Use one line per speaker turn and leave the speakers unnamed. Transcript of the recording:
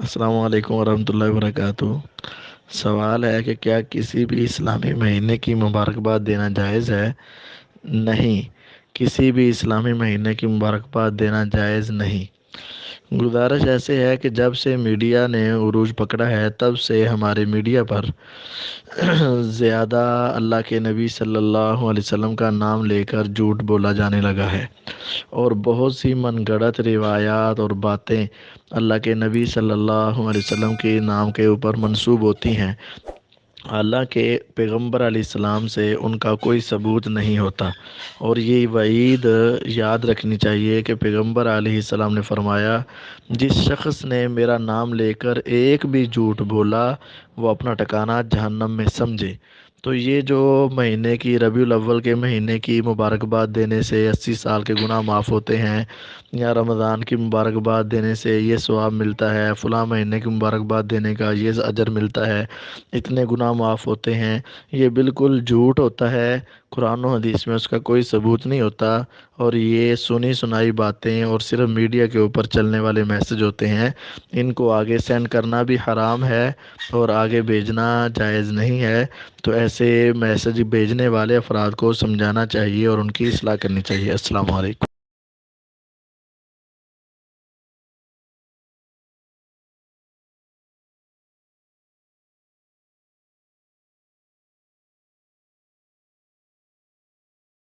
السلام علیکم ورحمۃ اللہ وبرکاتہ۔ سوال ہے کہ کیا کسی بھی اسلامی مہینے کی مبارکباد دینا جائز ہے؟ نہیں، کسی بھی اسلامی مہینے کی مبارکباد دینا جائز نہیں۔ گزارش ایسے ہے کہ جب سے میڈیا نے عروج پکڑا ہے تب سے ہمارے میڈیا پر زیادہ اللہ کے نبی صلی اللہ علیہ وسلم کا نام لے کر جھوٹ بولا جانے لگا ہے، اور بہت سی من گھڑت روایات اور باتیں اللہ کے نبی صلی اللہ علیہ وسلم کے نام کے اوپر منسوب ہوتی ہیں، حالانکہ پیغمبر علیہ السلام سے ان کا کوئی ثبوت نہیں ہوتا۔ اور یہ وعید یاد رکھنی چاہیے کہ پیغمبر علیہ السلام نے فرمایا، جس شخص نے میرا نام لے کر ایک بھی جھوٹ بولا وہ اپنا ٹھکانہ جہنم میں سمجھے۔ تو یہ جو مہینے کی ربیع الاول کے مہینے کی مبارکباد دینے سے 80 سال کے گناہ معاف ہوتے ہیں، یا رمضان کی مبارکباد دینے سے یہ ثواب ملتا ہے، فلاں مہینے کی مبارکباد دینے کا یہ اجر ملتا ہے، اتنے گناہ معاف ہوتے ہیں، یہ بالکل جھوٹ ہوتا ہے۔ قرآن و حدیث میں اس کا کوئی ثبوت نہیں ہوتا، اور یہ سنی سنائی باتیں اور صرف میڈیا کے اوپر چلنے والے میسج ہوتے ہیں۔ ان کو آگے سینڈ کرنا بھی حرام ہے اور آگے بھیجنا جائز نہیں ہے۔ تو ایسے میسج بھیجنے والے افراد کو سمجھانا چاہیے اور ان کی اصلاح کرنی چاہیے۔ السلام علیکم۔